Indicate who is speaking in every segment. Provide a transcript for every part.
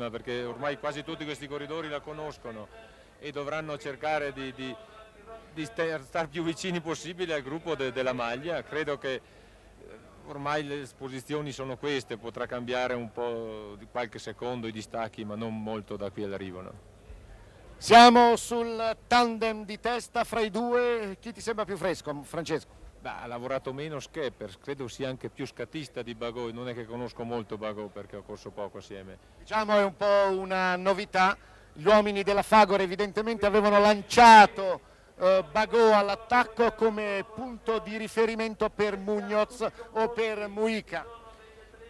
Speaker 1: prossima, perché ormai quasi tutti questi corridori la conoscono e dovranno cercare di stare più vicini possibile al gruppo della maglia. Credo che ormai le posizioni sono queste, potrà cambiare un po' di qualche secondo i distacchi, ma non molto da qui all'arrivo. No?
Speaker 2: Siamo sul tandem di testa fra i due, chi ti sembra più fresco, Francesco?
Speaker 1: Ha lavorato meno Schepers, credo sia anche più scattista di Bagot, non è che conosco molto Bagot perché ho corso poco assieme.
Speaker 2: Diciamo è un po' una novità, gli uomini della Fagor evidentemente avevano lanciato Bagot all'attacco come punto di riferimento per Muñoz o per Mujica.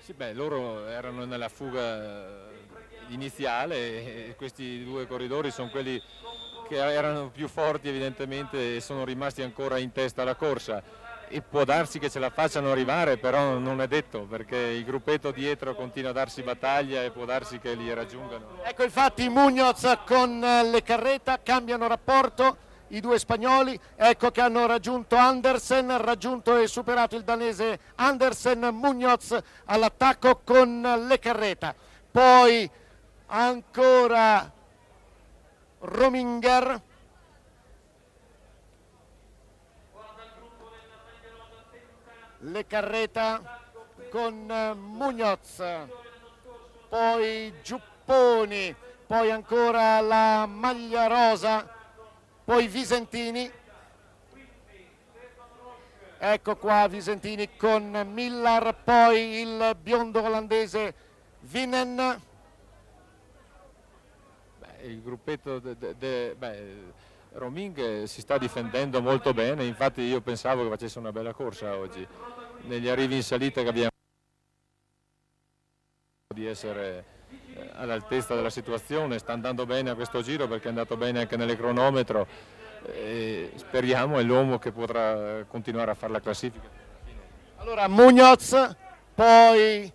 Speaker 1: Sì, loro erano nella fuga iniziale e questi due corridori sono quelli che erano più forti evidentemente e sono rimasti ancora in testa alla corsa. E può darsi che ce la facciano arrivare, però non è detto, perché il gruppetto dietro continua a darsi battaglia e può darsi che li raggiungano.
Speaker 2: Ecco infatti Muñoz con Le Carreta cambiano rapporto, i due spagnoli, ecco che hanno raggiunto Andersen, raggiunto e superato il danese Andersen, Muñoz all'attacco con Le Carreta. Poi ancora Rominger, Le Carreta con Muñoz, poi Giupponi, poi ancora la maglia rosa, poi Visentini, ecco qua Visentini con Millar, poi il biondo olandese Vinen.
Speaker 1: Il gruppetto Roming si sta difendendo molto bene, infatti io pensavo che facesse una bella corsa oggi. Negli arrivi in salita che abbiamo di essere all'altezza della situazione, sta andando bene a questo giro perché è andato bene anche nell'ecronometro e speriamo è l'uomo che potrà continuare a fare la classifica.
Speaker 2: Allora Muñoz, poi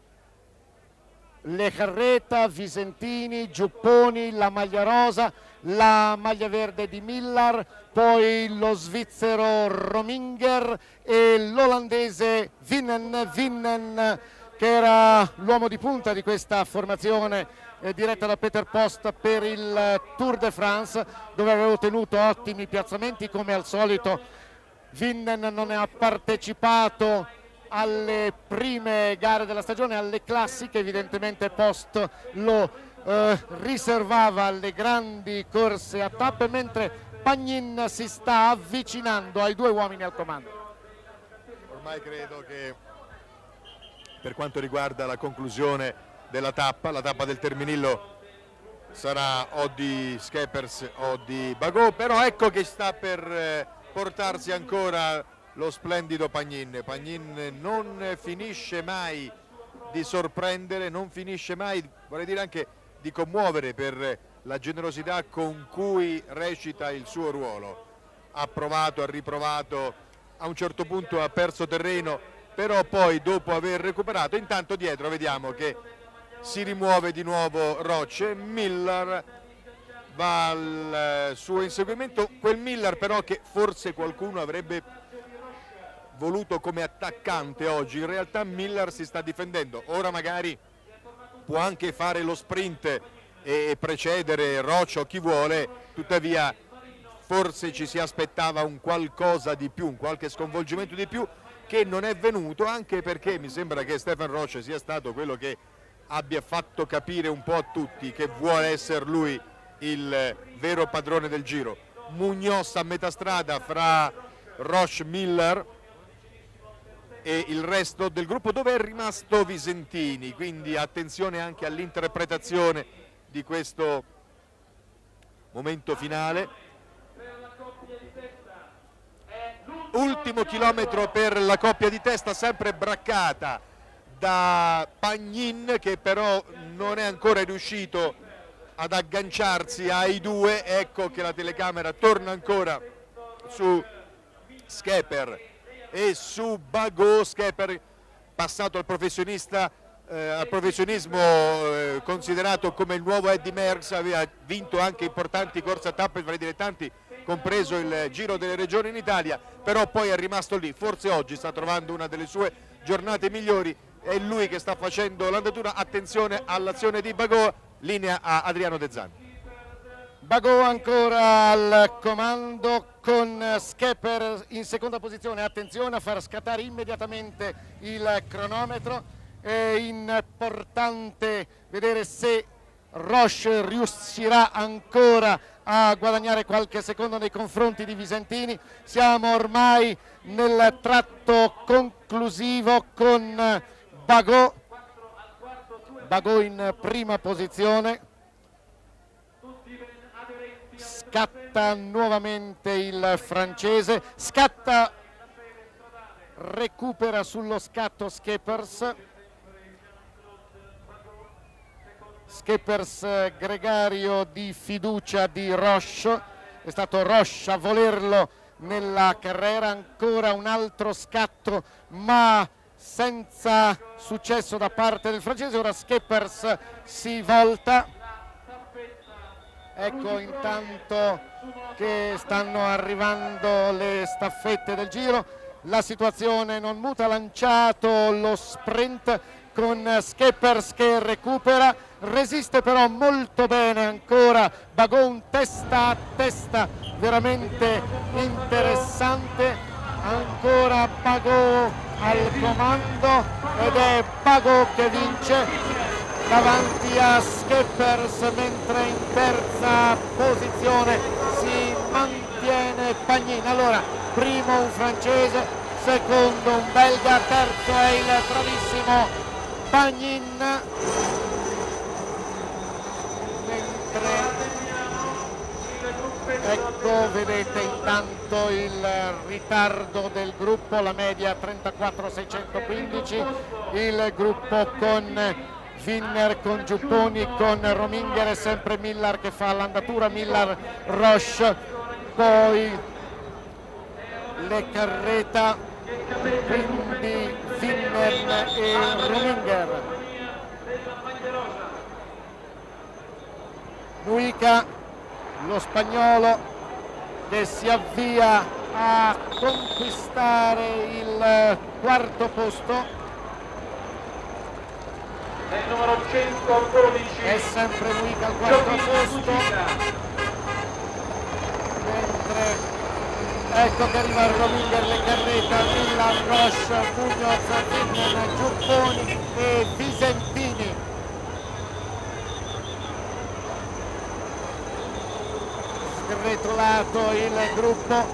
Speaker 2: Le Carreta, Visentini, Giupponi, la maglia rosa, la maglia verde di Millar, poi lo svizzero Rominger e l'olandese Vinen che era l'uomo di punta di questa formazione diretta da Peter Post per il Tour de France, dove aveva ottenuto ottimi piazzamenti come al solito. Vinen non ha partecipato alle prime gare della stagione, alle classiche, evidentemente Post lo riservava alle grandi corse a tappe, mentre Pagnin si sta avvicinando ai due uomini al comando.
Speaker 3: Ormai credo che per quanto riguarda la conclusione della tappa, la tappa del Terminillo sarà o di Schepers o di Bagot, però ecco che sta per portarsi ancora lo splendido Pagnin. Pagnin non finisce mai di sorprendere, non finisce mai, vorrei dire anche di commuovere per la generosità con cui recita il suo ruolo. Ha provato, ha riprovato, a un certo punto ha perso terreno, però poi dopo aver recuperato, intanto dietro vediamo che si rimuove di nuovo Roche, Millar va al suo inseguimento, quel Millar però che forse qualcuno avrebbe voluto come attaccante oggi, in realtà Millar si sta difendendo, ora magari può anche fare lo sprint e precedere Roche o chi vuole, tuttavia forse ci si aspettava un qualcosa di più, un qualche sconvolgimento di più che non è venuto, anche perché mi sembra che Stefan Roche sia stato quello che abbia fatto capire un po' a tutti che vuole essere lui il vero padrone del giro. Muñoz a metà strada fra Roche, Millar e il resto del gruppo, dove è rimasto Visentini, quindi attenzione anche all'interpretazione di questo momento finale. Ultimo chilometro per la coppia di testa, sempre braccata da Pagnin, che però non è ancora riuscito ad agganciarsi ai due. Ecco che la telecamera torna ancora su Schepers e su Bagot. Schepers passato al professionismo, considerato come il nuovo Eddy Merckx, aveva vinto anche importanti corse a tappe fra i dilettanti, compreso il Giro delle Regioni in Italia, però poi è rimasto lì. Forse oggi sta trovando una delle sue giornate migliori, è lui che sta facendo l'andatura. Attenzione all'azione di Bagot, linea a Adriano De Zan.
Speaker 2: Bagot ancora al comando con Schepper in seconda posizione. Attenzione a far scattare immediatamente il cronometro. È importante vedere se Roche riuscirà ancora a guadagnare qualche secondo nei confronti di Visentini. Siamo ormai nel tratto conclusivo con Bagot in prima posizione. Scatta nuovamente il francese, scatta, recupera sullo scatto Schepers, gregario di fiducia di Roche, è stato Roche a volerlo nella carriera. Ancora un altro scatto ma senza successo da parte del francese. Ora Schepers si volta. Ecco intanto che stanno arrivando le staffette del giro, la situazione non muta, lanciato lo sprint con Schepers che recupera, resiste però molto bene ancora Bagot, un testa a testa veramente interessante, ancora Bagot al comando ed è Bagot che vince davanti a Schepers, mentre in terza posizione si mantiene Pagnin. Allora, primo un francese, secondo un belga, terzo è il bravissimo Pagnin, mentre ecco vedete intanto il ritardo del gruppo, la media 34.615, il gruppo con Vinner, con Giupponi, con Rominger e sempre Millar che fa l'andatura, Millar, Roche, poi Le Carreta, quindi Vinner e Rominger. Mujica, lo spagnolo che si avvia a conquistare il quarto posto.
Speaker 4: Nel numero 112
Speaker 2: è sempre Mujica al quarto posto, mentre ecco che arriva Rominger, Le Carreta, Millar, Roche, Muñoz, Vinner, Giupponi e Visentini. Sgretolato il gruppo,